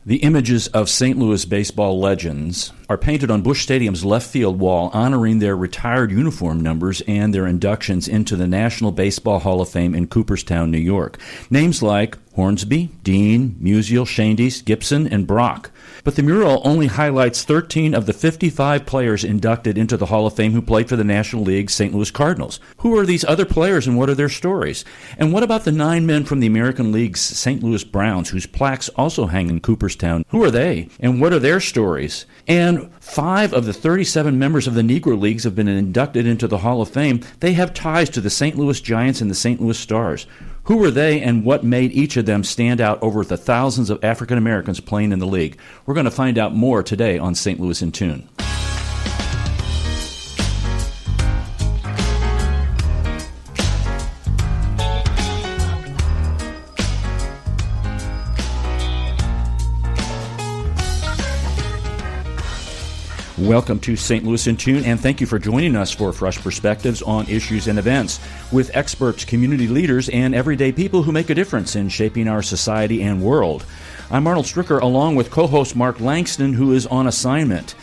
The images of St. Louis baseball legends are painted on Busch Stadium's left field wall, honoring their retired uniform numbers and their inductions into the National Baseball Hall of Fame in Cooperstown, New York. Names like Hornsby, Dean, Musial, Shandy, Gibson, and Brock. But the mural only highlights 13 of the 55 players inducted into the Hall of Fame who played for the National League's St. Louis Cardinals. Who are these other players and what are their stories? And what about the 9 men from the American League's St. Louis Browns, whose plaques also hang in Cooperstown? Who are they and what are their stories? And 5 of the 37 members of the Negro Leagues have been inducted into the Hall of Fame. They have ties to the St. Louis Giants and the St. Louis Stars. Who were they and what made each of them stand out over the thousands of African Americans playing in the league? We're going to find out more today on St. Louis in Tune. Welcome to St. Louis in Tune, and thank you for joining us for fresh perspectives on issues and events with experts, community leaders, and everyday people who make a difference in shaping our society and world. I'm Arnold Stricker, along with co-host Mark Langston, who is on assignment.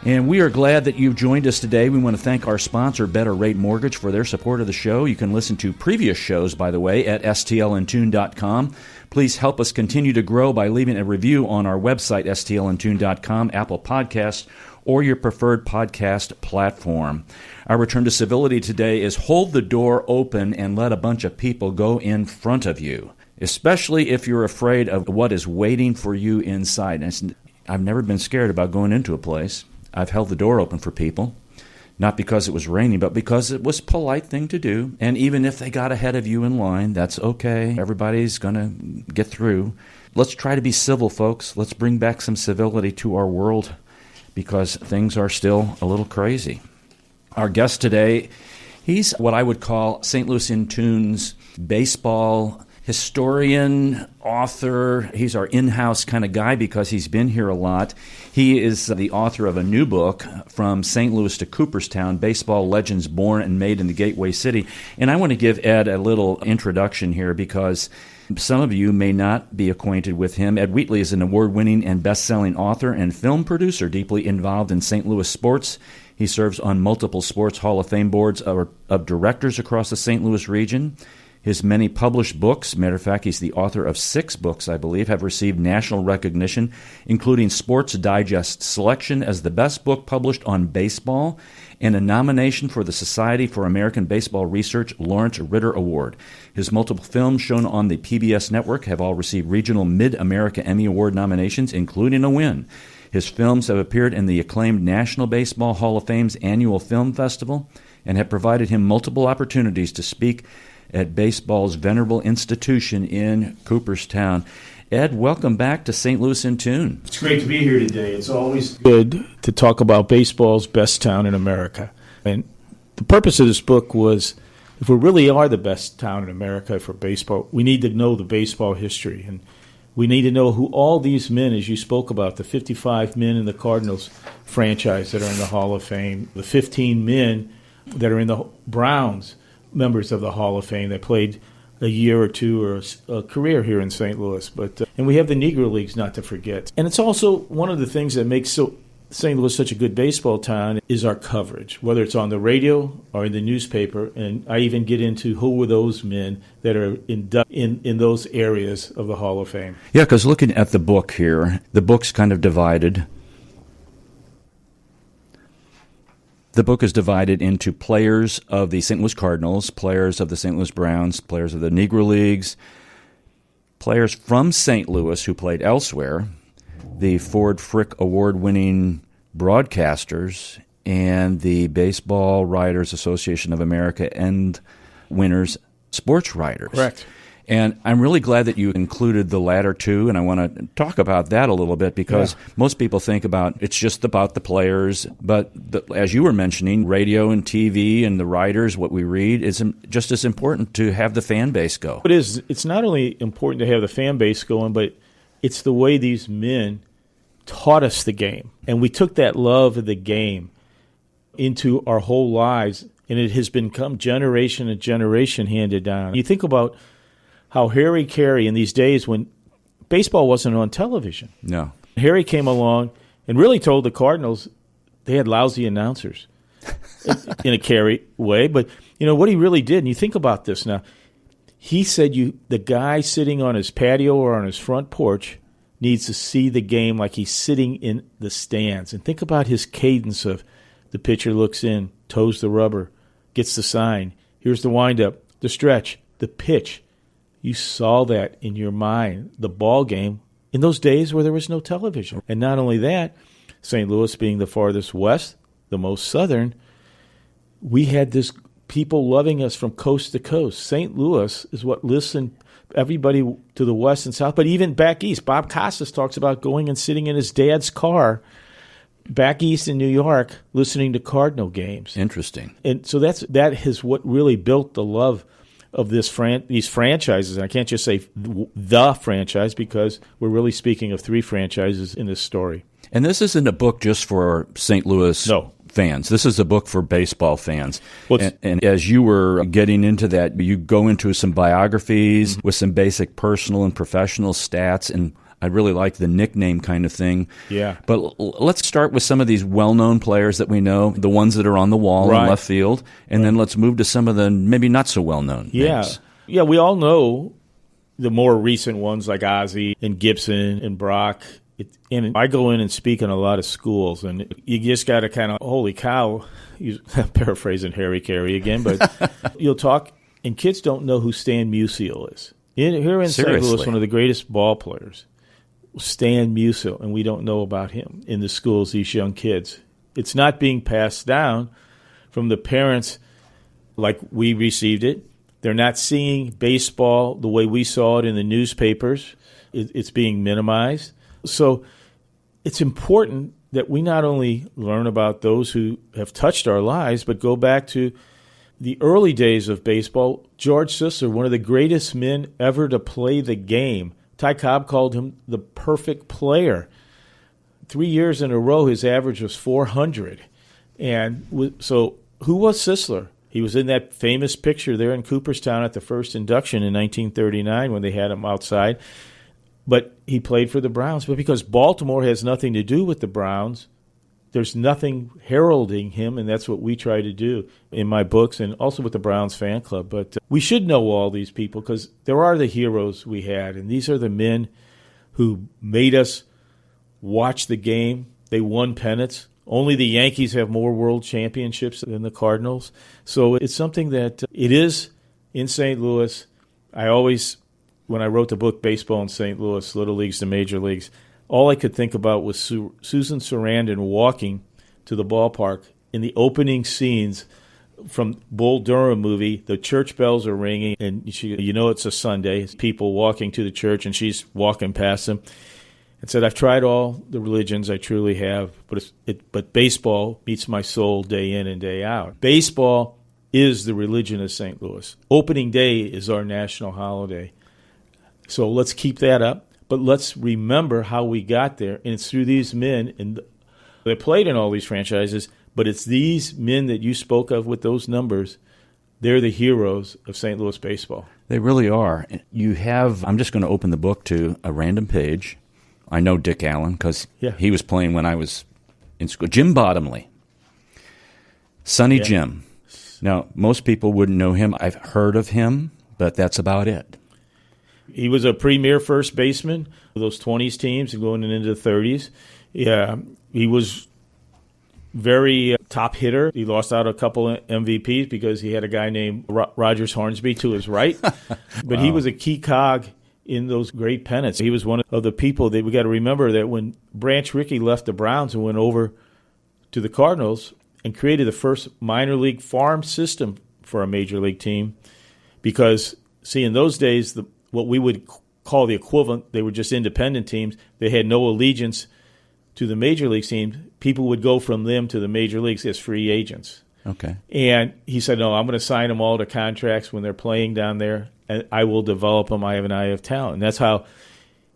And we are glad that you've joined us today. We want to thank our sponsor, Better Rate Mortgage, for their support of the show. You can listen to previous shows, by the way, at stlintune.com. Please help us continue to grow by leaving a review on our website, stlintune.com, Apple Podcasts, or your preferred podcast platform. Our return to civility today is hold the door open and let a bunch of people go in front of you, especially if you're afraid of what is waiting for you inside. And I've never been scared about going into a place. I've held the door open for people, not because it was raining, but because it was a polite thing to do. And even if they got ahead of you in line, that's okay. Everybody's going to get through. Let's try to be civil, folks. Let's bring back some civility to our world because things are still a little crazy. Our guest today, he's what I would call St. Louis in Tune's baseball historian, author. He's our in-house kind of guy because he's been here a lot. He is the author of a new book, From St. Louis to Cooperstown, Baseball Legends Born and Made in the Gateway City. And I want to give Ed a little introduction here because some of you may not be acquainted with him. Ed Wheatley is an award-winning and best-selling author and film producer deeply involved in St. Louis sports. He serves on multiple Sports Hall of Fame boards of directors across the St. Louis region. His many published books, matter of fact, he's the author of 6 books, I believe, have received national recognition, including Sports Digest selection as the best book published on baseball and a nomination for the Society for American Baseball Research Lawrence Ritter Award. His multiple films shown on the PBS network have all received regional Mid-America Emmy Award nominations, including a win. His films have appeared in the acclaimed National Baseball Hall of Fame's annual film festival and have provided him multiple opportunities to speak at baseball's venerable institution in Cooperstown. Ed, welcome back to St. Louis in Tune. It's great to be here today. It's always good to talk about baseball's best town in America. And the purpose of this book was, if we really are the best town in America for baseball, we need to know the baseball history. And we need to know who all these men, as you spoke about, the 55 men in the Cardinals franchise that are in the Hall of Fame, the 15 men that are in the Browns members of the Hall of Fame that played a year or two or a career here in St. Louis. And we have the Negro Leagues not to forget. And it's also one of the things that makes St. Louis such a good baseball town is our coverage, whether it's on the radio or in the newspaper. And I even get into who were those men that are in those areas of the Hall of Fame. Yeah, because looking at the book here, the book's kind of divided. The book is divided into players of the St. Louis Cardinals, players of the St. Louis Browns, players of the Negro Leagues, players from St. Louis who played elsewhere, the Ford Frick award-winning broadcasters, and the Baseball Writers Association of America and winners sports writers. Correct. And I'm really glad that you included the latter two, and I want to talk about that a little bit because most people think about it's just about the players, but as you were mentioning, radio and TV and the writers, what we read, is just as important to have the fan base go. It is. It's not only important to have the fan base going, but it's the way these men taught us the game. And we took that love of the game into our whole lives, and it has become generation and generation handed down. You think about how Harry Carey in these days when baseball wasn't on television. No. Harry came along and really told the Cardinals they had lousy announcers in a carry way. But, what he really did, and you think about this now, he said the guy sitting on his patio or on his front porch needs to see the game like he's sitting in the stands. And think about his cadence of the pitcher looks in, toes the rubber, gets the sign. Here's the windup, the stretch, the pitch. You saw that in your mind, the ball game, in those days where there was no television. And not only that, St. Louis being the farthest west, the most southern, we had this people loving us from coast to coast. St. Louis is what listened everybody to the west and south, but even back east. Bob Costas talks about going and sitting in his dad's car back east in New York listening to Cardinal games. Interesting. And so that is what really built the love of these franchises. And I can't just say the franchise because we're really speaking of three franchises in this story. And this isn't a book just for St. Louis fans. This is a book for baseball fans. And as you were getting into that, you go into some biographies with some basic personal and professional stats, and I really like the nickname kind of thing. Yeah. But let's start with some of these well-known players that we know, the ones that are on the wall in left field, and then let's move to some of the maybe not so well-known names. Yeah, we all know the more recent ones like Ozzie and Gibson and Brock. And I go in and speak in a lot of schools, and you just got to kind of, holy cow, paraphrasing Harry Carey again, but you'll talk, and kids don't know who Stan Musial is. Here in St. Louis, one of the greatest ball players, Stan Musial, and we don't know about him in the schools, these young kids. It's not being passed down from the parents like we received it. They're not seeing baseball the way we saw it in the newspapers. It's being minimized. So it's important that we not only learn about those who have touched our lives, but go back to the early days of baseball. George Sisler, one of the greatest men ever to play the game. Ty Cobb called him the perfect player. 3 years in a row, his average was 400. And so who was Sisler? He was in that famous picture there in Cooperstown at the first induction in 1939 when they had him outside. But he played for the Browns. But because Baltimore has nothing to do with the Browns, there's nothing heralding him, and that's what we try to do in my books and also with the Browns fan club. But we should know all these people because there are the heroes we had, and these are the men who made us watch the game. They won pennants. Only the Yankees have more world championships than the Cardinals. So it's something that it is in St. Louis. I always, when I wrote the book Baseball in St. Louis, Little Leagues to Major Leagues, all I could think about was Susan Sarandon walking to the ballpark in the opening scenes from Bull Durham movie. The church bells are ringing, and it's a Sunday. People walking to the church, and she's walking past them and said, I've tried all the religions, I truly have, but baseball meets my soul day in and day out. Baseball is the religion of St. Louis. Opening day is our national holiday. So let's keep that up. But let's remember how we got there, and it's through these men, and they played in all these franchises, but it's these men that you spoke of with those numbers. They're the heroes of St. Louis baseball. They really are. You have, I'm just going to open the book to a random page. I know Dick Allen because he was playing when I was in school. Jim Bottomley. Sonny Jim. Now, most people wouldn't know him. I've heard of him, but that's about it. He was a premier first baseman for those 20s teams and going into the 30s. Yeah, he was very top hitter. He lost out a couple of MVPs because he had a guy named Rogers Hornsby to his right. But he was a key cog in those great pennants. He was one of the people that we got to remember that when Branch Rickey left the Browns and went over to the Cardinals and created the first minor league farm system for a major league team, because, see, in those days, what we would call the equivalent, they were just independent teams. They had no allegiance to the major league teams. People would go from them to the major leagues as free agents. Okay. And he said, no, I'm going to sign them all to contracts when they're playing down there, and I will develop them. I have an eye of talent. And that's how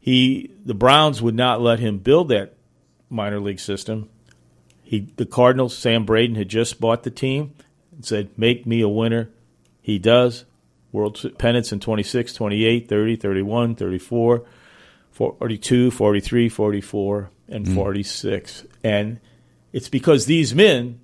the Browns would not let him build that minor league system. The Cardinals, Sam Braden, had just bought the team and said, make me a winner. He does. World pennants in 26, 28, 30, 31, 34, 42, 43, 44, and 46. And it's because these men,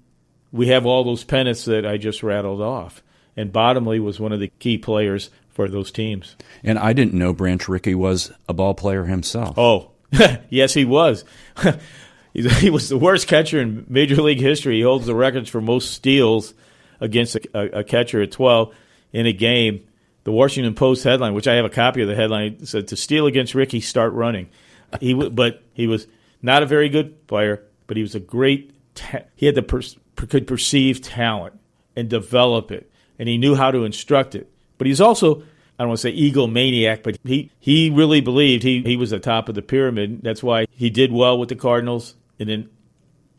we have all those pennants that I just rattled off. And Bottomley was one of the key players for those teams. And I didn't know Branch Rickey was a ball player himself. Oh, yes, he was. He was the worst catcher in Major League history. He holds the records for most steals against a catcher at 12 in a game. The Washington Post headline, which I have a copy of the headline, said, "To steal against Rickey, start running." But he was not a very good player, but he was a great he had could perceive talent and develop it, and he knew how to instruct it. But he's also, I don't want to say egomaniac, but he really believed he was the top of the pyramid. That's why he did well with the Cardinals and then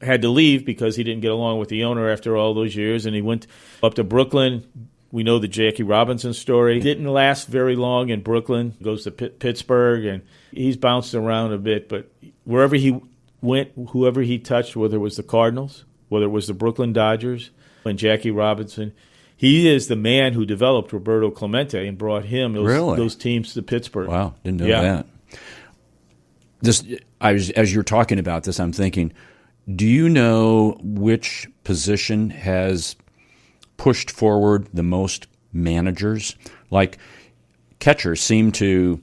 had to leave because he didn't get along with the owner after all those years, and he went up to Brooklyn. We know the Jackie Robinson story. Didn't last very long in Brooklyn. Goes to Pittsburgh, and he's bounced around a bit. But wherever he went, whoever he touched, whether it was the Cardinals, whether it was the Brooklyn Dodgers, and Jackie Robinson, he is the man who developed Roberto Clemente and brought him those teams to Pittsburgh. Wow, didn't know that. As you're talking about this, I'm thinking, do you know which position has pushed forward the most managers? Like catchers seem to,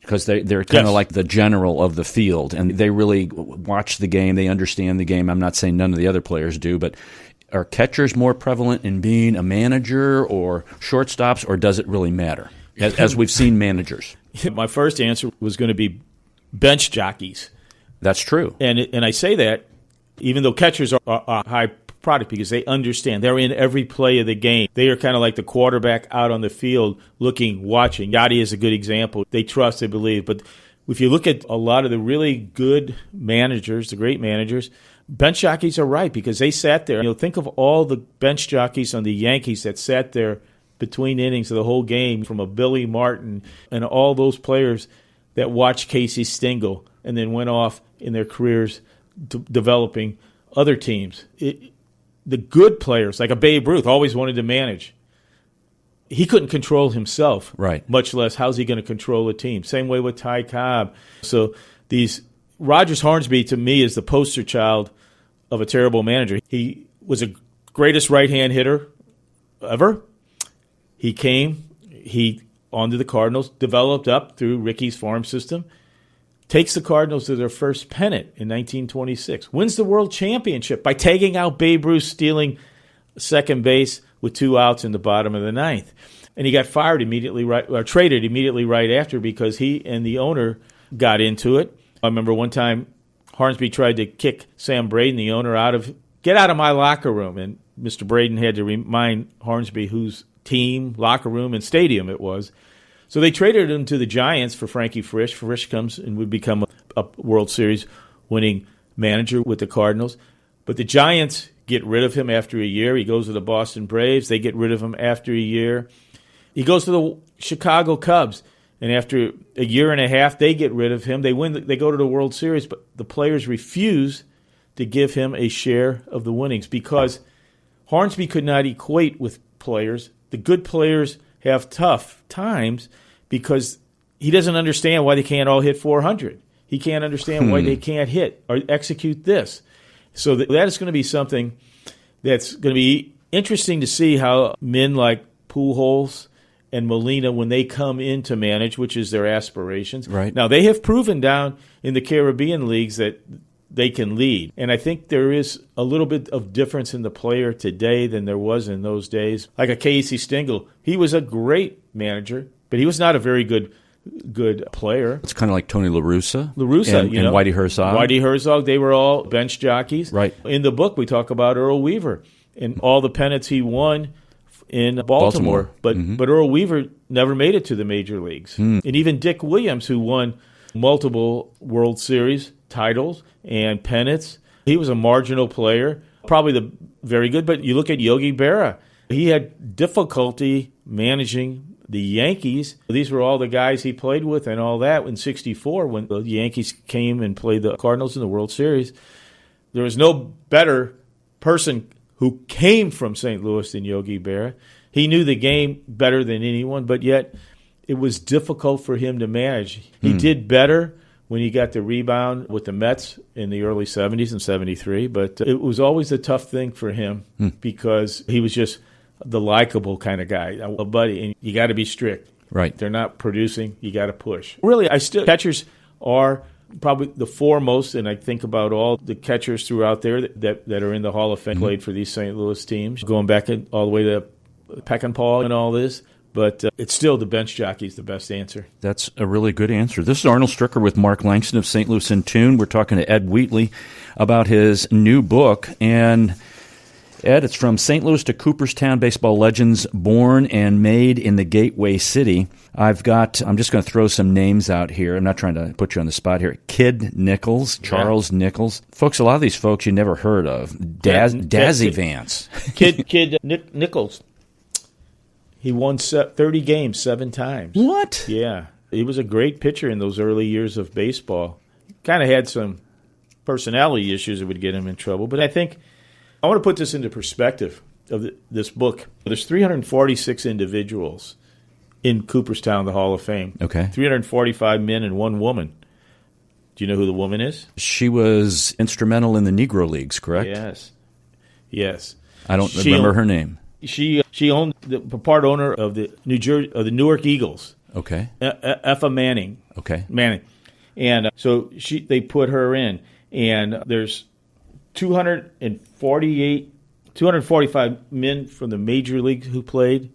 because they're kind of like the general of the field, and they really watch the game, they understand the game. I'm not saying none of the other players do, but are catchers more prevalent in being a manager or shortstops, or does it really matter, as we've seen managers? My first answer was going to be bench jockeys. That's true. And I say that even though catchers are a high product because they understand. They're in every play of the game. They are kind of like the quarterback out on the field looking, watching. Yachty is a good example. They trust, they believe. But if you look at a lot of the really good managers, the great managers, bench jockeys are right because they sat there. Think of all the bench jockeys on the Yankees that sat there between innings of the whole game, from a Billy Martin and all those players that watched Casey Stengel and then went off in their careers developing other teams. The good players, like a Babe Ruth, always wanted to manage. He couldn't control himself, right? Much less how's he going to control a team. Same way with Ty Cobb. So Rogers Hornsby, to me, is the poster child of a terrible manager. He was the greatest right-hand hitter ever. He onto the Cardinals, developed up through Ricky's farm system, takes the Cardinals to their first pennant in 1926, wins the World Championship by tagging out Babe Ruth, stealing second base with 2 outs in the bottom of the ninth. And he got traded immediately right after because he and the owner got into it. I remember one time Hornsby tried to kick Sam Braden, the owner, get out of my locker room. And Mr. Braden had to remind Hornsby whose team, locker room, and stadium it was. So they traded him to the Giants for Frankie Frisch. Frisch comes and would become a World Series winning manager with the Cardinals. But the Giants get rid of him after a year. He goes to the Boston Braves. They get rid of him after a year. He goes to the Chicago Cubs. And after a year and a half, they get rid of him. They go to the World Series, but the players refuse to give him a share of the winnings because Hornsby could not equate with players. The good players have tough times because he doesn't understand why they can't all hit 400. He can't understand why they can't hit or execute this. So that is going to be something that's going to be interesting to see how men like Pujols and Molina, when they come in to manage, which is their aspirations. Right. Now, they have proven down in the Caribbean leagues that they can lead. And I think there is a little bit of difference in the player today than there was in those days. Like a Casey Stengel, he was a great manager, but he was not a very good player. It's kind of like Tony La Russa. La Russa, and Whitey Herzog. Whitey Herzog, they were all bench jockeys. Right. In the book, we talk about Earl Weaver and all the pennants he won in Baltimore. But Earl Weaver never made it to the major leagues. And even Dick Williams, who won multiple World Series titles and pennants, he was a marginal player, probably very good. But you look at Yogi Berra, he had difficulty managing the Yankees. These were all the guys he played with and all that. In '64, when the Yankees came and played the Cardinals in the World Series, there was no better person who came from St. Louis than Yogi Berra. He knew the game better than anyone, but yet it was difficult for him to manage. He did better when he got the rebound with the Mets in the early 70s and 73, but it was always a tough thing for him because he was just the likable kind of guy, a buddy, and you got to be strict. Right. They're not producing, you got to push. Really, catchers are probably the foremost, and I think about all the catchers throughout there that are in the Hall of Fame, played for these St. Louis teams, going back all the way to Peckinpah and all this. But it's still the bench jockey's the best answer. That's a really good answer. This is Arnold Stricker with Mark Langston of St. Louis in Tune. We're talking to Ed Wheatley about his new book. And, Ed, it's From St. Louis to Cooperstown, Baseball Legends Born and Made in the Gateway City. I'm just going to throw some names out here. I'm not trying to put you on the spot here. Kid Nichols, Charles Nichols. Folks, a lot of these folks you never heard of. Dazzy Vance. Kid Nichols. He won 30 games 7 times. What? Yeah. He was a great pitcher in those early years of baseball. Kind of had some personality issues that would get him in trouble. But I think I want to put this into perspective of this book. There's 346 individuals in Cooperstown, the Hall of Fame. Okay. 345 men and 1 woman. Do you know who the woman is? She was instrumental in the Negro Leagues, correct? Yes. I don't remember her name. She owned the part owner of the Newark Eagles. Okay. Effa Manning. Okay. Manning, and so they put her in, and there's 245 men from the major leagues who played.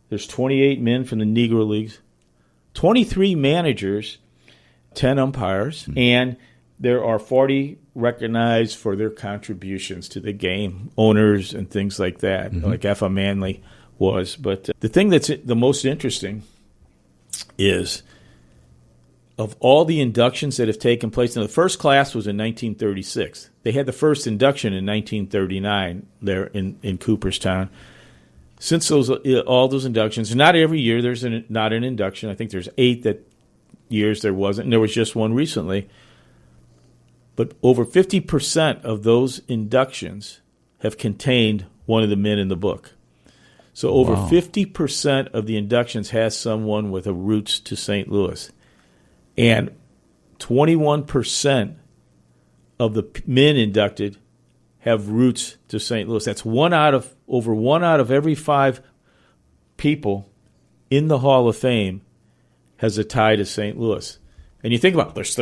There's 28 men from the Negro Leagues, 23 managers, 10 umpires, and there are 40 recognized for their contributions to the game, owners and things like that, like Effa Manley was. But the thing that's the most interesting is of all the inductions that have taken place, and the first class was in 1936. They had the first induction in 1939 there in Cooperstown. Since all those inductions, not every year there's not an induction. I think there's 8 years there wasn't, and there was just one recently. But over 50% of those inductions have contained one of the men in the book. So over 50% of the inductions has someone with a roots to St. Louis. And 21% of the men inducted have roots to St. Louis. That's over one out of every 5 people in the Hall of Fame has a tie to St. Louis. And you think about it, there's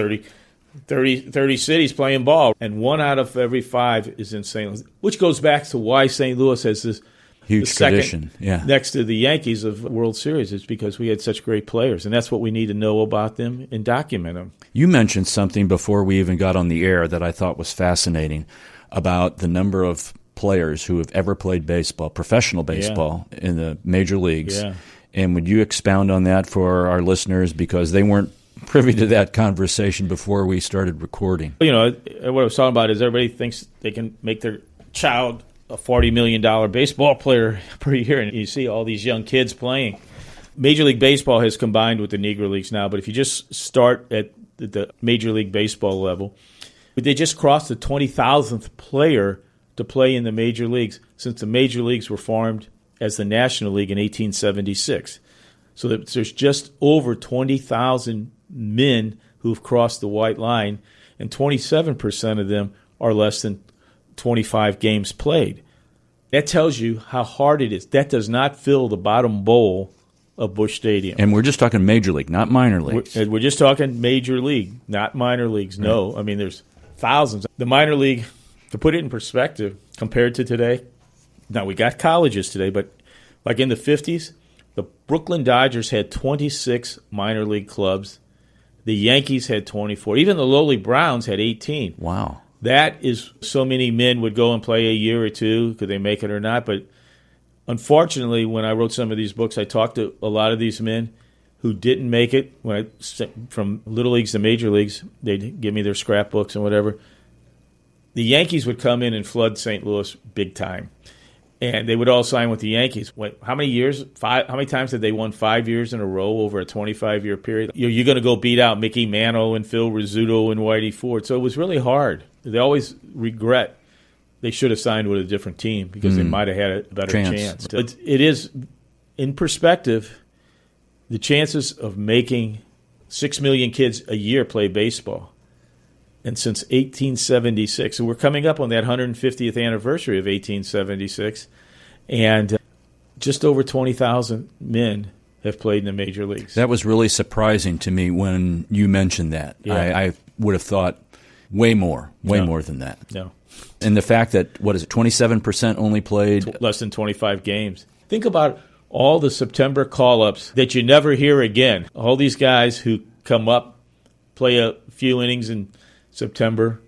30 cities playing ball, and 1 out of every 5 is in St. Louis, which goes back to why St. Louis has this huge tradition, next to the Yankees of World Series. It's because we had such great players, and that's what we need to know about them and document them. You mentioned something before we even got on the air that I thought was fascinating about the number of players who have ever played baseball, professional baseball, in the major leagues. Yeah. And would you expound on that for our listeners, because they weren't privy to that conversation before we started recording? You know, what I was talking about is everybody thinks they can make their child a $40 million baseball player per year, and you see all these young kids playing. Major League Baseball has combined with the Negro Leagues now, but if you just start at the Major League Baseball level, they just crossed the 20,000th player to play in the Major Leagues since the Major Leagues were formed as the National League in 1876. So there's just over 20,000 men who've crossed the white line, and 27% of them are less than 25 games played. That tells you how hard it is. That does not fill the bottom bowl of Busch Stadium. And we're just talking Major League, not minor leagues. We're just talking Major League, not minor leagues. No, I mean, there's thousands. The minor league, to put it in perspective, compared to today, now we got colleges today, but like in the 50s, the Brooklyn Dodgers had 26 minor league clubs. The Yankees had 24. Even the lowly Browns had 18. Wow. That is, so many men would go and play a year or two. Could they make it or not? But unfortunately, when I wrote some of these books, I talked to a lot of these men who didn't make it. From little leagues to major leagues, they'd give me their scrapbooks and whatever. The Yankees would come in and flood St. Louis big time. And they would all sign with the Yankees. How many years? 5? How many times had they won 5 years in a row over a 25-year period? You're going to go beat out Mickey Mantle and Phil Rizzuto and Whitey Ford. So it was really hard. They always regret they should have signed with a different team because they might have had a better chance. It is, in perspective, the chances of making 6 million kids a year play baseball. And since 1876, and we're coming up on that 150th anniversary of 1876, and just over 20,000 men have played in the major leagues. That was really surprising to me when you mentioned that. Yeah. I would have thought way more than that. No. And the fact that, 27% only played? Less than 25 games. Think about all the September call-ups that you never hear again. All these guys who come up, play a few innings in September,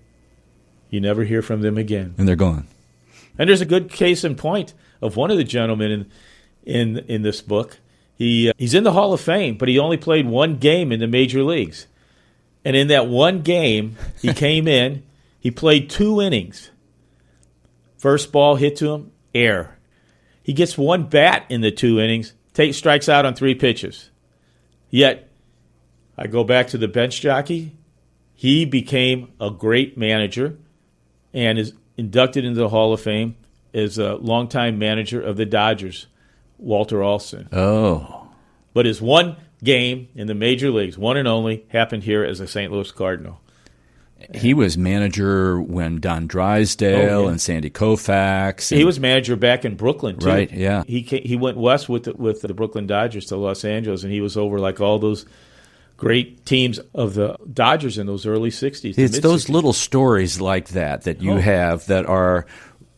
you never hear from them again. And they're gone. And there's a good case in point of one of the gentlemen in this book. He's in the Hall of Fame, but he only played one game in the major leagues. And in that one game, he came in, he played 2 innings. First ball hit to him, air. He gets one bat in the 2 innings, strikes out on 3 pitches. Yet, I go back to the bench jockey. He became a great manager and is inducted into the Hall of Fame as a longtime manager of the Dodgers, Walter Alston. Oh. But his one game in the major leagues, one and only, happened here as a St. Louis Cardinal. He was manager when Don Drysdale and Sandy Koufax. He was manager back in Brooklyn, too. Right, yeah. He went west with the Brooklyn Dodgers to Los Angeles, and he was over like all those great teams of the Dodgers in those early 60s. It's those little stories like that you have that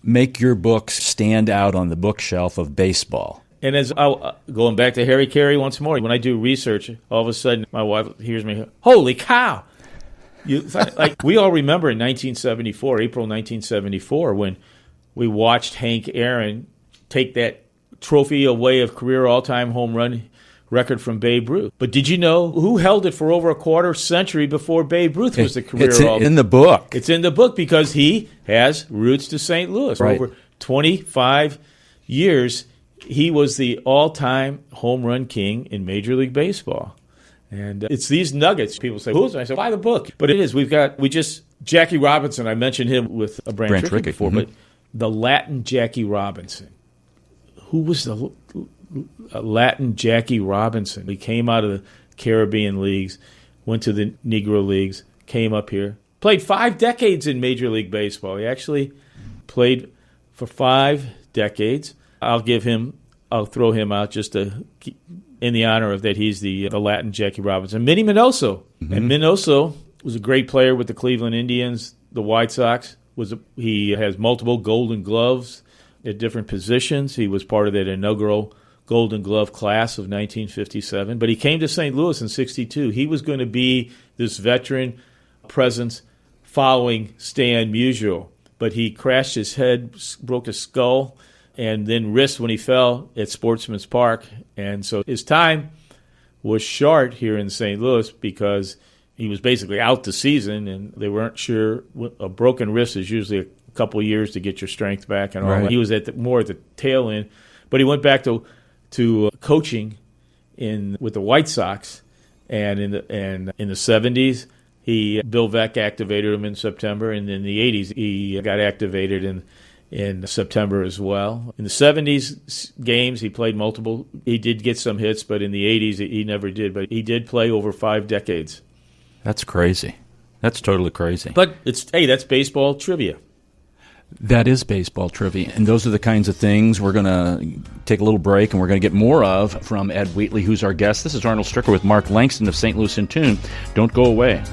make your books stand out on the bookshelf of baseball. And as going back to Harry Carey once more, when I do research, all of a sudden my wife hears me, holy cow! We all remember in 1974, April 1974, when we watched Hank Aaron take that trophy away of career all-time home run record from Babe Ruth. But did you know who held it for over a quarter century before Babe Ruth was the career all-time? It's in the book. It's in the book because he has roots to St. Louis. Right. For over 25 years, he was the all-time home run king in Major League Baseball. And it's these nuggets. People say, who's it? I say, buy the book. But it is. Jackie Robinson, I mentioned him with a Branch Rickey before, but the Latin Jackie Robinson. Who was the Latin Jackie Robinson? He came out of the Caribbean leagues, went to the Negro Leagues, came up here, played 5 decades in Major League Baseball. He actually played for 5 decades. I'll throw him out just in the honor of that. He's the Latin Jackie Robinson. Minnie Minoso. Mm-hmm. And Minoso was a great player with the Cleveland Indians, the White Sox. He has multiple Golden Gloves at different positions. He was part of that inaugural Golden Glove class of 1957. But he came to St. Louis in 1962. He was going to be this veteran presence following Stan Musial. But he crashed his head, broke his skull, and then wrist when he fell at Sportsman's Park. And so his time was short here in St. Louis because he was basically out the season, and they weren't sure. A broken wrist is usually a couple of years to get your strength back and all that. He was more at the tail end. But he went back to coaching with the White Sox, and in the 70s, Bill Veeck activated him in September, and in the 80s he got activated in September as well. In the 70s games, he played multiple. He did get some hits, but in the 80s he never did. But he did play over 5 decades. That's crazy. That's totally crazy. But that's baseball trivia. That is baseball trivia, and those are the kinds of things we're going to take a little break, and we're going to get more of from Ed Wheatley, who's our guest. This is Arnold Stricker with Mark Langston of St. Louis in Tune. Don't go away.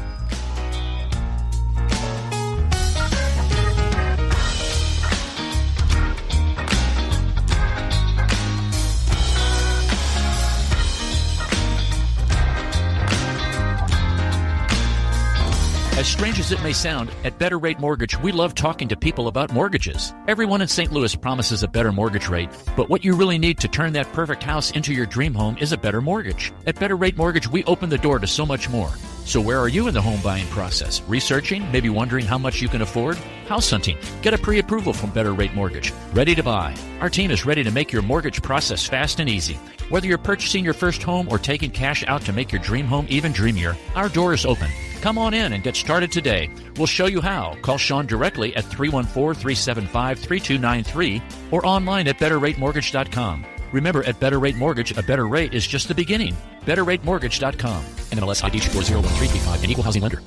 As strange as it may sound, at Better Rate Mortgage, we love talking to people about mortgages. Everyone in St. Louis promises a better mortgage rate, but what you really need to turn that perfect house into your dream home is a better mortgage. At Better Rate Mortgage, we open the door to so much more. So where are you in the home buying process? Researching? Maybe wondering how much you can afford? House hunting? Get a pre-approval from Better Rate Mortgage. Ready to buy. Our team is ready to make your mortgage process fast and easy. Whether you're purchasing your first home or taking cash out to make your dream home even dreamier, our door is open. Come on in and get started today. We'll show you how. Call Sean directly at 314-375-3293 or online at betterratemortgage.com. Remember, at Better Rate Mortgage, a better rate is just the beginning. BetterRateMortgage.com. NMLS ID 401335, an equal housing lender.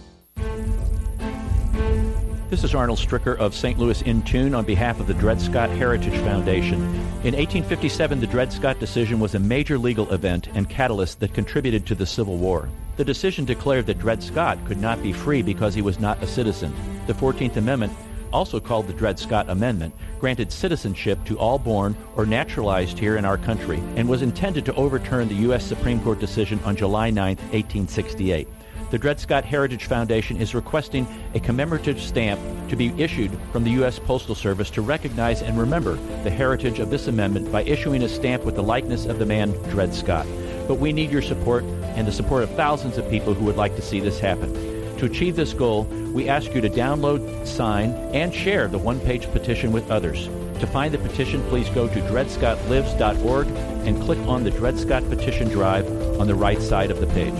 This is Arnold Stricker of St. Louis in Tune on behalf of the Dred Scott Heritage Foundation. In 1857, the Dred Scott decision was a major legal event and catalyst that contributed to the Civil War. The decision declared that Dred Scott could not be free because he was not a citizen. The 14th Amendment, also called the Dred Scott Amendment, granted citizenship to all born or naturalized here in our country and was intended to overturn the U.S. Supreme Court decision on July 9, 1868. The Dred Scott Heritage Foundation is requesting a commemorative stamp to be issued from the U.S. Postal Service to recognize and remember the heritage of this amendment by issuing a stamp with the likeness of the man Dred Scott. But we need your support and the support of thousands of people who would like to see this happen. To achieve this goal, we ask you to download, sign, and share the one-page petition with others. To find the petition, please go to dredscottlives.org and click on the Dred Scott Petition Drive on the right side of the page.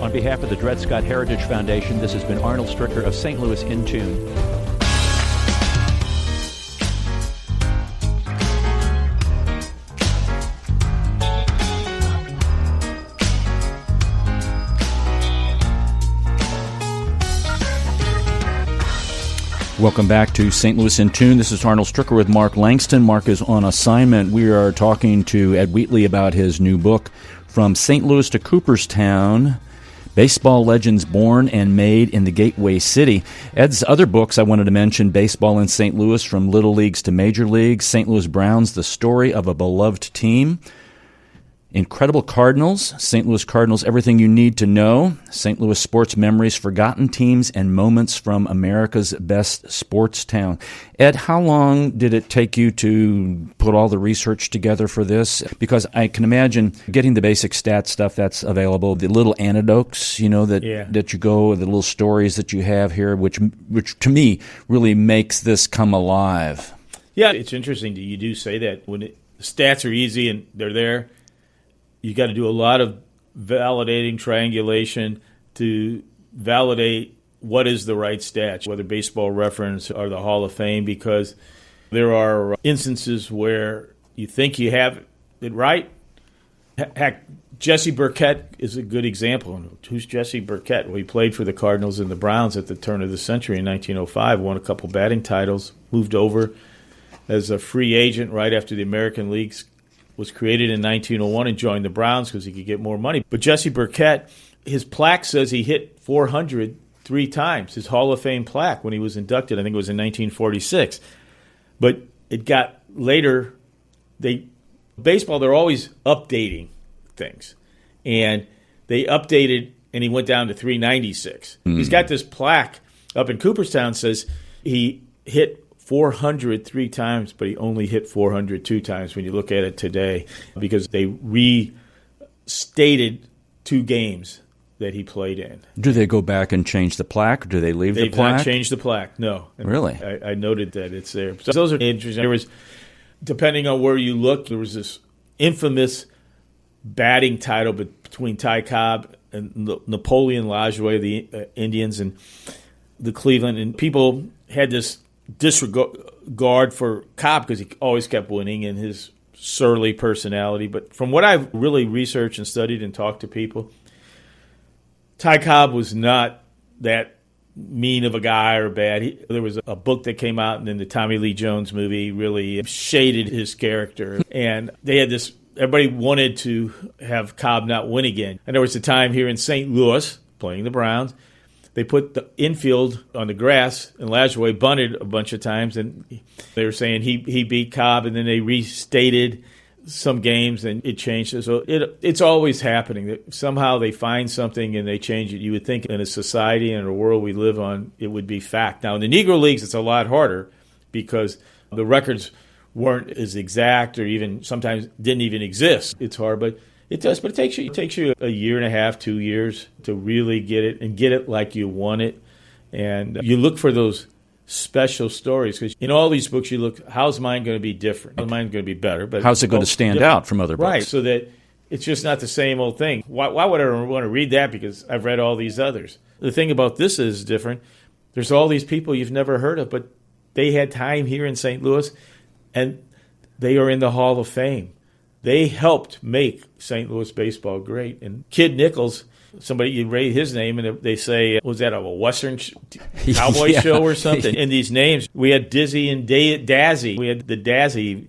On behalf of the Dred Scott Heritage Foundation, this has been Arnold Stricker of St. Louis in Tune. Welcome back to St. Louis in Tune. This is Arnold Stricker with Mark Langston. Mark is on assignment. We are talking to Ed Wheatley about his new book, From St. Louis to Cooperstown, Baseball Legends Born and Made in the Gateway City. Ed's other books I wanted to mention, Baseball in St. Louis, From Little Leagues to Major Leagues, St. Louis Browns, The Story of a Beloved Team, Incredible Cardinals, St. Louis Cardinals, Everything You Need to Know, St. Louis Sports Memories, Forgotten Teams, and Moments from America's Best Sports Town. Ed, how long did it take you to put all the research together for this? Because I can imagine getting the basic stat stuff that's available, the little anecdotes, that you go, the little stories that you have here, which to me really makes this come alive. Yeah, it's interesting that you do say that. When the stats are easy and they're there, you got to do a lot of validating, triangulation to validate what is the right stat, whether Baseball Reference or the Hall of Fame, because there are instances where you think you have it right. Heck, Jesse Burkett is a good example. Who's Jesse Burkett? Well, he played for the Cardinals and the Browns at the turn of the century in 1905, won a couple batting titles, moved over as a free agent right after the American Leagues was created in 1901 and joined the Browns because he could get more money. But Jesse Burkett, his plaque says he hit 400 3 times, his Hall of Fame plaque when he was inducted. I think it was in 1946. But it got later, baseball, they're always updating things. And they updated, and he went down to 396. He's got this plaque up in Cooperstown says he hit 403 times, but he only hit 402 times when you look at it today because they restated 2 games that he played in. Do they go back and change the plaque, or do they leave the plaque? They've not changed the plaque, no. And really? I noted that it's there. So those are interesting. There was, depending on where you look, there was this infamous batting title between Ty Cobb and Napoleon Lajoie of the Indians and the Cleveland, and people had this disregard for Cobb because he always kept winning and his surly personality. But from what I've really researched and studied and talked to people, Ty Cobb was not that mean of a guy or bad. There was a book that came out, and then the Tommy Lee Jones movie really shaded his character. And they had this, everybody wanted to have Cobb not win again. And there was a time here in St. Louis, playing the Browns, they put the infield on the grass, and Lajoie bunted a bunch of times, and they were saying he beat Cobb, and then they restated some games, and it changed. So it's always happening. That somehow they find something and they change it. You would think in a society and a world we live on, it would be fact. Now, in the Negro Leagues, it's a lot harder because the records weren't as exact or even sometimes didn't even exist. It's hard, but it does. But it takes you a year and a half, 2 years to really get it and get it like you want it. And you look for those special stories because in all these books you look, how's mine going to be different? How's mine going to be better? But how's it going to stand out from other books? Right, so that it's just not the same old thing. Why would I want to read that? Because I've read all these others. The thing about this is different. There's all these people you've never heard of, but they had time here in St. Louis, and they are in the Hall of Fame. They helped make St. Louis baseball great. And Kid Nichols, somebody, you rate his name, and they say, was that a Western cowboy show or something? And these names, we had Dizzy and Dazzy. We had the Dazzy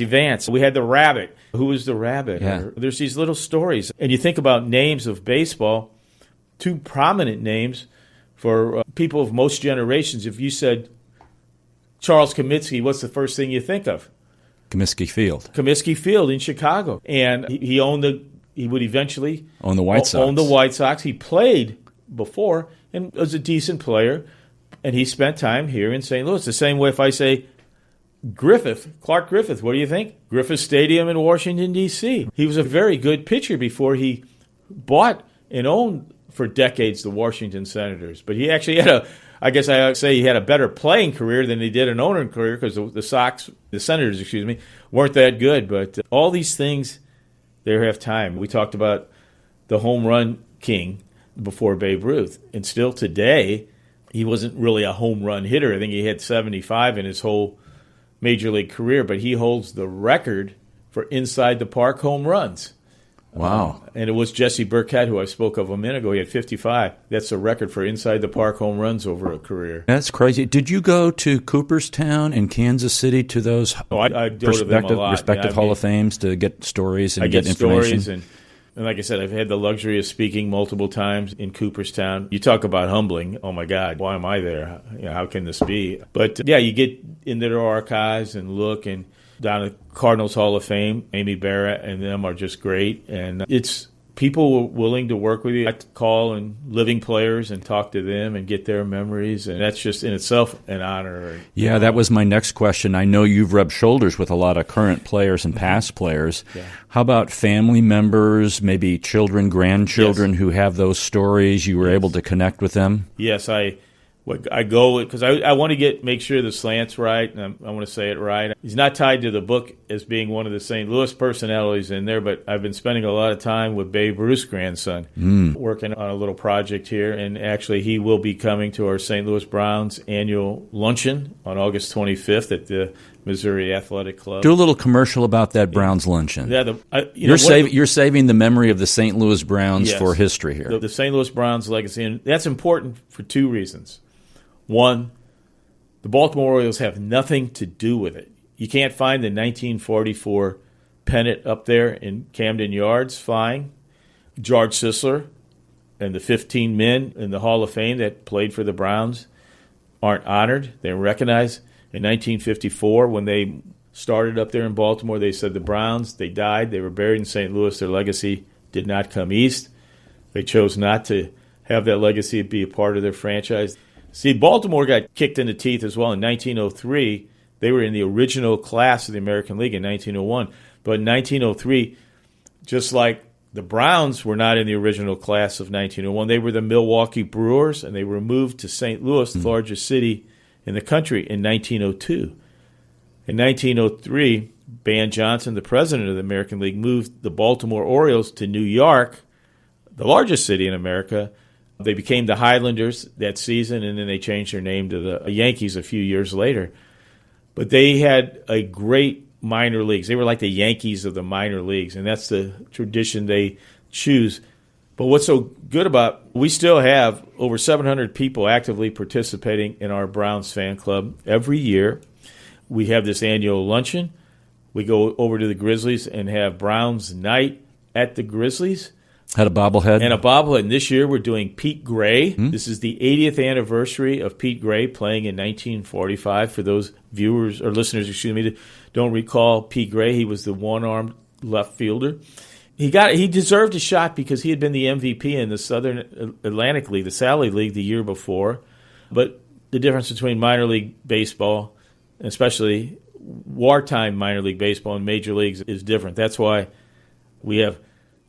Vance. We had the Rabbit. Who was the Rabbit? Yeah. There's these little stories. And you think about names of baseball, two prominent names for people of most generations. If you said Charles Comiskey, what's the first thing you think of? Comiskey Field. Comiskey Field in Chicago. And he would eventually own the White Sox. Own the White Sox. He played before and was a decent player, and he spent time here in St. Louis. The same way if I say Clark Griffith, what do you think? Griffith Stadium in Washington, D.C. He was a very good pitcher before he bought and owned for decades the Washington Senators. But he actually had he had a better playing career than he did an owner career because the Senators, weren't that good. But all these things, they have time. We talked about the home run king before Babe Ruth. And still today, he wasn't really a home run hitter. I think he had 75 in his whole Major League career, but he holds the record for inside the park home runs. Wow. And it was Jesse Burkett, who I spoke of a minute ago. He had 55. That's a record for inside the park home runs over a career. That's crazy. Did you go to Cooperstown and Kansas City to those I go to them a lot. respective Hall of Fames to get stories and get information? Stories and like I said, I've had the luxury of speaking multiple times in Cooperstown. You talk about humbling. Oh, my God, why am I there? How can this be? But, you get into their archives and look, and down at Cardinals Hall of Fame, Amy Barrett and them are just great. And it's people willing to work with you. I call and living players and talk to them and get their memories, and that's just in itself an honor. Yeah, that was my next question. I know you've rubbed shoulders with a lot of current players and past players. Yeah. How about family members, maybe children, grandchildren who have those stories? You were able to connect with them? Yes, I go because I want to make sure the slant's right, and I want to say it right. He's not tied to the book as being one of the St. Louis personalities in there, but I've been spending a lot of time with Babe Ruth's grandson, working on a little project here, and actually he will be coming to our St. Louis Browns annual luncheon on August 25th at the Missouri Athletic Club. Do a little commercial about that Browns luncheon. Yeah, you're saving the memory of the St. Louis Browns for history here. The St. Louis Browns legacy, and that's important for two reasons. One, the Baltimore Orioles have nothing to do with it. You can't find the 1944 pennant up there in Camden Yards flying. George Sisler and the 15 men in the Hall of Fame that played for the Browns aren't honored. They're recognized. In 1954, when they started up there in Baltimore, they said the Browns, they died. They were buried in St. Louis. Their legacy did not come east. They chose not to have that legacy be a part of their franchise. See, Baltimore got kicked in the teeth as well in 1903. They were in the original class of the American League in 1901. But in 1903, just like the Browns were not in the original class of 1901, they were the Milwaukee Brewers, and they were moved to St. Louis, the largest city in the country, in 1902. In 1903, Ban Johnson, the president of the American League, moved the Baltimore Orioles to New York, the largest city in America. They became the Highlanders that season, and then they changed their name to the Yankees a few years later. But they had a great minor leagues. They were like the Yankees of the minor leagues, and that's the tradition they choose. But what's so good about we still have over 700 people actively participating in our Browns fan club every year. We have this annual luncheon. We go over to the Grizzlies and have Browns night at the Grizzlies. Had a bobblehead? And a bobblehead. And this year we're doing Pete Gray. This is the 80th anniversary of Pete Gray playing in 1945. For those viewers or listeners, that don't recall Pete Gray, he was the one-armed left fielder. He deserved a shot because he had been the MVP in the Southern Atlantic League, the Sally League, the year before. But the difference between minor league baseball, especially wartime minor league baseball and major leagues, is different. That's why we have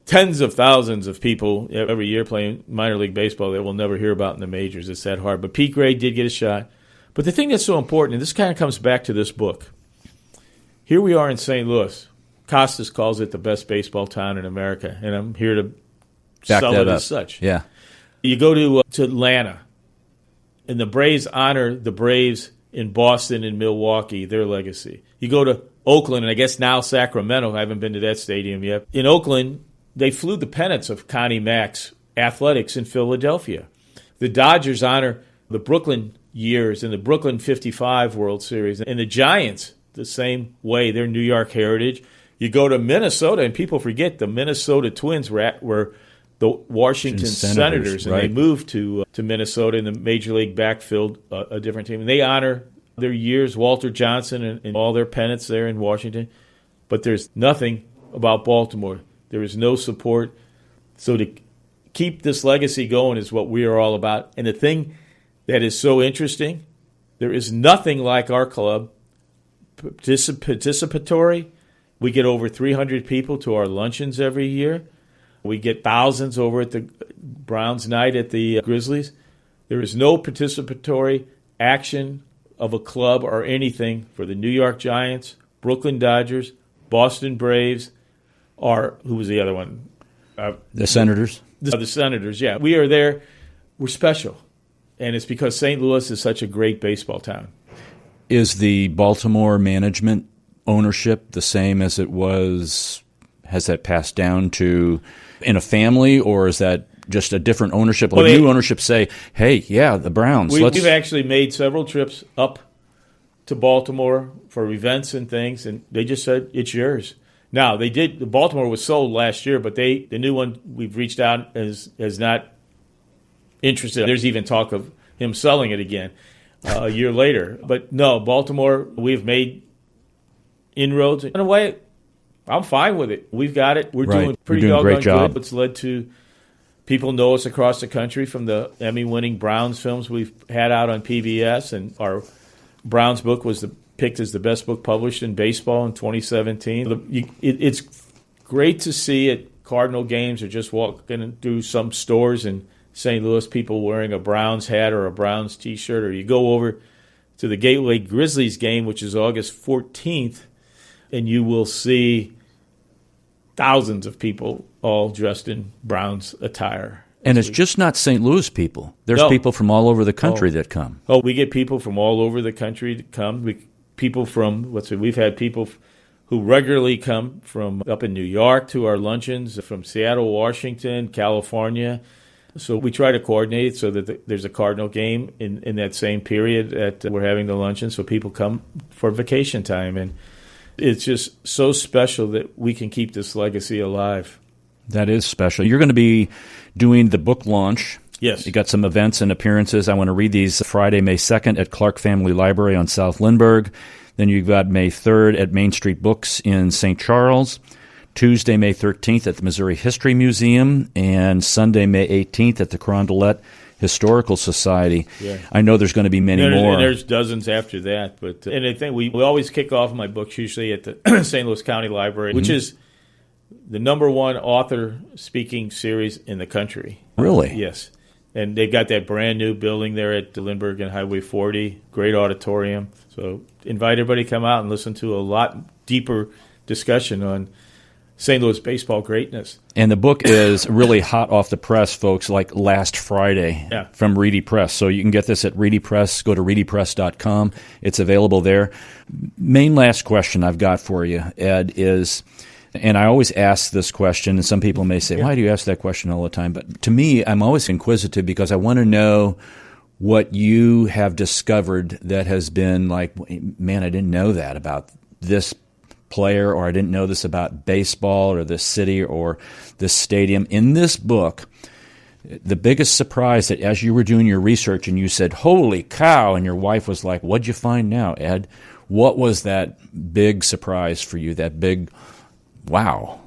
tens of thousands of people every year playing minor league baseball that we'll never hear about in the majors. It's that hard. But Pete Gray did get a shot. But the thing that's so important, and this kind of comes back to this book, here we are in St. Louis. Costas calls it the best baseball town in America, and I'm here to sell it as such. Yeah. You go to Atlanta, and the Braves honor the Braves in Boston and Milwaukee, their legacy. You go to Oakland, and I guess now Sacramento. I haven't been to that stadium yet. In Oakland, they flew the pennants of Connie Mack's athletics in Philadelphia. The Dodgers honor the Brooklyn years in the Brooklyn 55 World Series. And the Giants, the same way, they're New York heritage. You go to Minnesota, and people forget the Minnesota Twins were the Washington Senators, and right. they moved to Minnesota in the Major League backfilled a different team. And they honor their years, Walter Johnson and all their pennants there in Washington. But there's nothing about Baltimore. There is no support. So to keep this legacy going is what we are all about. And the thing that is so interesting, there is nothing like our club, participatory. We get over 300 people to our luncheons every year. We get thousands over at the Browns night at the Grizzlies. There is no participatory action of a club or anything for the New York Giants, Brooklyn Dodgers, Boston Braves, or who was the other one? The Senators. The Senators, yeah. We are there. We're special. And it's because St. Louis is such a great baseball town. Is the Baltimore management ownership the same as it was? Has that passed down to in a family, or is that just a different ownership? Like new ownership say, hey, yeah, the Browns. We've actually made several trips up to Baltimore for events and things, and they just said, it's yours. Now, they did. The Baltimore was sold last year, but the new one we've reached out is not interested. There's even talk of him selling it again a year later. But no, Baltimore, we've made inroads. In a way, I'm fine with it. We've got it. We're doing pretty doggone good. It's led to people know us across the country from the Emmy-winning Browns films we've had out on PBS, and our Browns book was picked as the best book published in baseball in 2017. It's great to see at Cardinal games or just walking through some stores in St. Louis, people wearing a Browns hat or a Browns T-shirt, or you go over to the Gateway Grizzlies game, which is August 14th, and you will see thousands of people all dressed in Browns attire. And it's just not St. Louis people. There's people from all over the country that come. Oh, we get people from all over the country to come. We've had people who regularly come from up in New York to our luncheons, from Seattle, Washington, California. So we try to coordinate so that there's a Cardinal game in that same period that we're having the luncheon, so people come for vacation time. And it's just so special that we can keep this legacy alive. That is special. You're going to be doing the book launch. Yes. You got some events and appearances. I want to read these. Friday, May 2nd at Clark Family Library on South Lindbergh. Then you've got May 3rd at Main Street Books in St. Charles. Tuesday, May 13th at the Missouri History Museum. And Sunday, May 18th at the Carondelet Historical Society. Yeah. I know there's going to be many more. And there's dozens after that. But and I think we always kick off my books usually at the St. Louis County Library, which is the number one author speaking series in the country. Really? Yes. And they've got that brand new building there at Lindbergh and Highway 40, great auditorium. So invite everybody to come out and listen to a lot deeper discussion on St. Louis baseball greatness. And the book is really hot off the press, folks, like last Friday from Reedy Press. So you can get this at Reedy Press. Go to reedypress.com. It's available there. Main last question I've got for you, Ed, is, and I always ask this question, and some people may say, why do you ask that question all the time? But to me, I'm always inquisitive because I want to know what you have discovered that has been like, man, I didn't know that about this player, or I didn't know this about baseball or this city or this stadium. In this book, the biggest surprise that as you were doing your research and you said, holy cow, and your wife was like, what'd you find now, Ed? What was that big surprise for you, that big wow?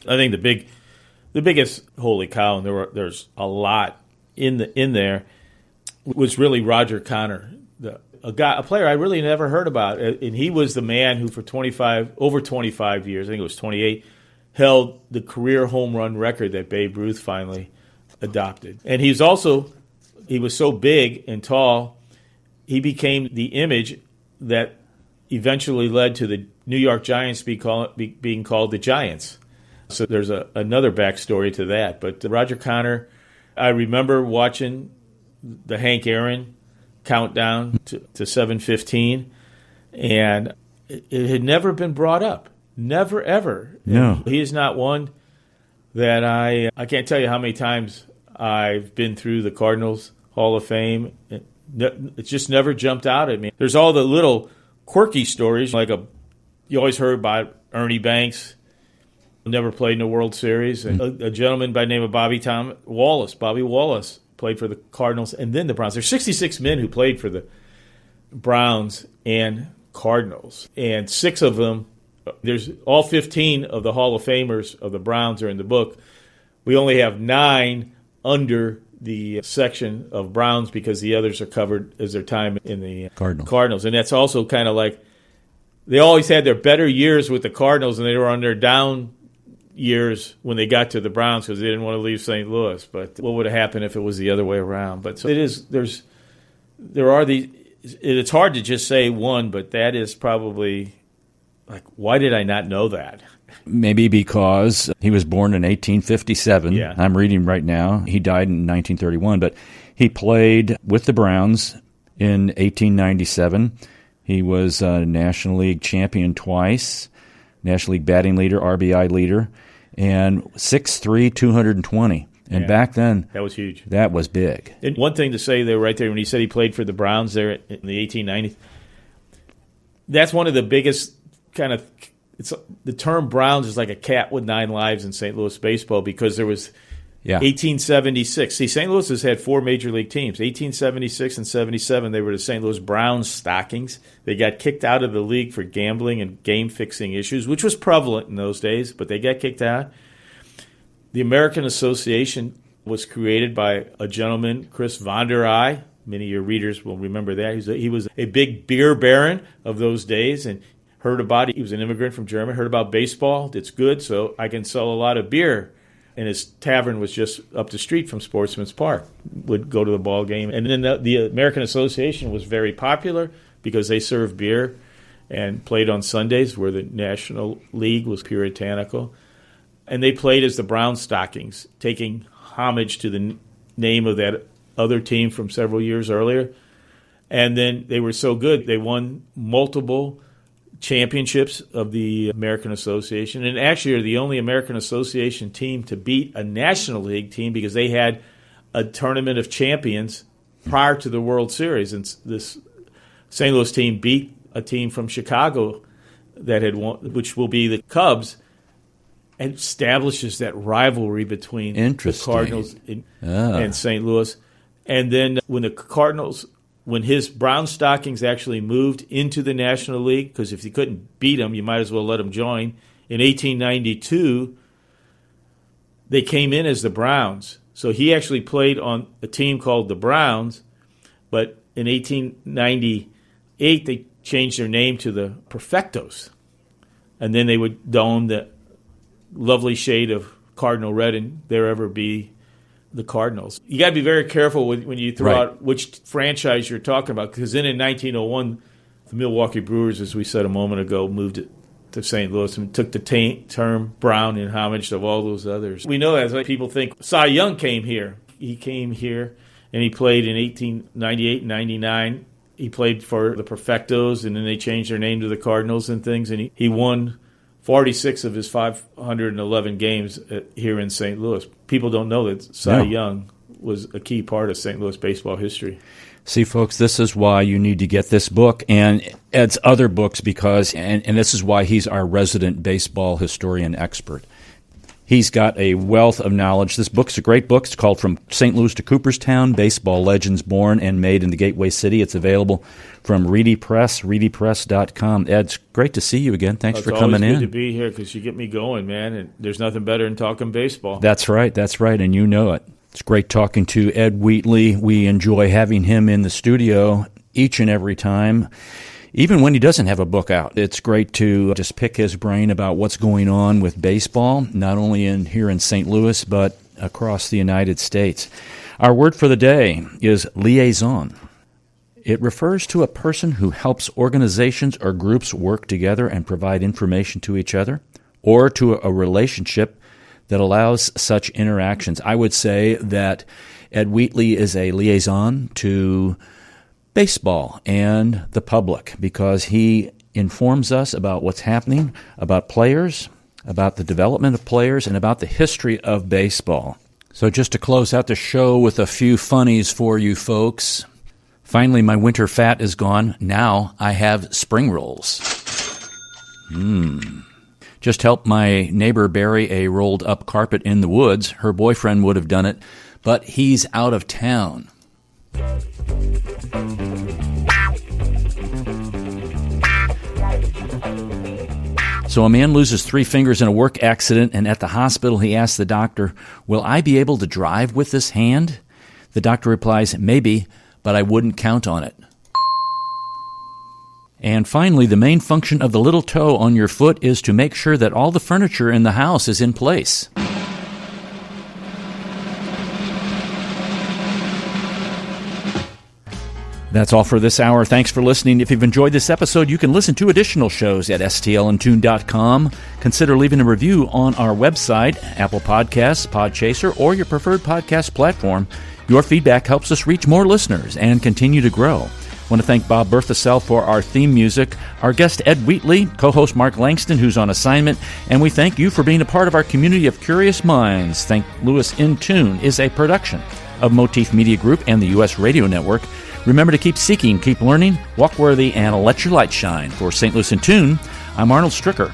I think the biggest holy cow, and there's a lot in there, was really Roger Connor, a player I really never heard about, and he was the man who for over 25 years, I think it was 28, held the career home run record that Babe Ruth finally adopted. And he was so big and tall, he became the image that eventually led to the New York Giants being called the Giants. So there's another backstory to that. But Roger Connor, I remember watching the Hank Aaron countdown to 7:15, and it had never been brought up. Never, ever. No. And he is not one that I can't tell you how many times I've been through the Cardinals Hall of Fame. It just never jumped out at me. There's all the little quirky stories, you always heard about Ernie Banks, never played in the World Series, and a gentleman by the name of Bobby Wallace, played for the Cardinals and then the Browns. There's 66 men who played for the Browns and Cardinals, and 6 of them, there's all 15 of the Hall of Famers of the Browns are in the book. We only have 9 under the section of Browns because the others are covered as their time in the Cardinals. And that's also kind of like they always had their better years with the Cardinals and they were on their down years when they got to the Browns because they didn't want to leave St. Louis. But what would have happened if it was the other way around? But so it's hard to just say one, but that is probably why did I not know that? Maybe because he was born in 1857. Yeah. I'm reading right now. He died in 1931, but he played with the Browns in 1897. He was a National League champion twice, National League batting leader, RBI leader, and 6'3", 220. And back then, that was huge. That was big. And one thing to say there right there when he said he played for the Browns there in the 1890s, that's one of the biggest kind of the term Browns is like a cat with 9 lives in St. Louis baseball because there was 1876. See, St. Louis has had 4 major league teams. 1876 and 77, they were the St. Louis Browns Stockings. They got kicked out of the league for gambling and game-fixing issues, which was prevalent in those days, but they got kicked out. The American Association was created by a gentleman, Chris von der Eye. Many of your readers will remember that. He was a big beer baron of those days, and he was an immigrant from Germany, heard about baseball. It's good, so I can sell a lot of beer. And his tavern was just up the street from Sportsman's Park. Would go to the ball game. And then the American Association was very popular because they served beer and played on Sundays where the National League was puritanical. And they played as the Brown Stockings, taking homage to the name of that other team from several years earlier. And then they were so good, they won multiple championships of the American Association, and actually are the only American Association team to beat a National League team because they had a tournament of champions prior to the World Series. And this St. Louis team beat a team from Chicago that had won, which will be the Cubs, and establishes that rivalry between the Cardinals and St. Louis. And then when his Brown Stockings actually moved into the National League, because if you couldn't beat them, you might as well let them join. In 1892, they came in as the Browns. So he actually played on a team called the Browns, but in 1898, they changed their name to the Perfectos. And then they would don the lovely shade of cardinal red and there ever be the Cardinals. You got to be very careful when you throw out which franchise you're talking about, because then in 1901, the Milwaukee Brewers, as we said a moment ago, moved it to St. Louis and took the term Brown in homage of all those others. We know that people think Cy Young came here. He came here and he played in 1898 and 99. He played for the Perfectos, and then they changed their name to the Cardinals and things, and he won 46 of his 511 games here in St. Louis. People don't know that Cy Young was a key part of St. Louis baseball history. See, folks, this is why you need to get this book and Ed's other books because, and this is why he's our resident baseball historian expert. He's got a wealth of knowledge. This book's a great book. It's called From St. Louis to Cooperstown, Baseball Legends Born and Made in the Gateway City. It's available from Reedy Press, reedypress.com. Ed, it's great to see you again. Thanks for coming in. It's always good to be here because you get me going, man, and there's nothing better than talking baseball. That's right, and you know it. It's great talking to Ed Wheatley. We enjoy having him in the studio each and every time. Even when he doesn't have a book out, it's great to just pick his brain about what's going on with baseball, not only here in St. Louis, but across the United States. Our word for the day is liaison. It refers to a person who helps organizations or groups work together and provide information to each other, or to a relationship that allows such interactions. I would say that Ed Wheatley is a liaison to baseball and the public because he informs us about what's happening, about players, about the development of players, and about the history of baseball. So just to close out the show with a few funnies for you folks. Finally, my winter fat is gone. Now I have spring rolls. Just helped my neighbor bury a rolled-up carpet in the woods. Her boyfriend would have done it, but he's out of town. So a man loses 3 fingers in a work accident, and at the hospital he asks the doctor, "Will I be able to drive with this hand?" The doctor replies, "Maybe, but I wouldn't count on it." And finally, the main function of the little toe on your foot is to make sure that all the furniture in the house is in place. That's all for this hour. Thanks for listening. If you've enjoyed this episode, you can listen to additional shows at stluntune.com. Consider leaving a review on our website, Apple Podcasts, Podchaser, or your preferred podcast platform. Your feedback helps us reach more listeners and continue to grow. I want to thank Bob Berthasell for our theme music, our guest Ed Wheatley, co-host Mark Langston, who's on assignment, and we thank you for being a part of our community of curious minds. St. Louis in Tune is a production of Motif Media Group and the U.S. Radio Network. Remember to keep seeking, keep learning, walk worthy, and let your light shine. For St. Louis in Tune, I'm Arnold Stricker.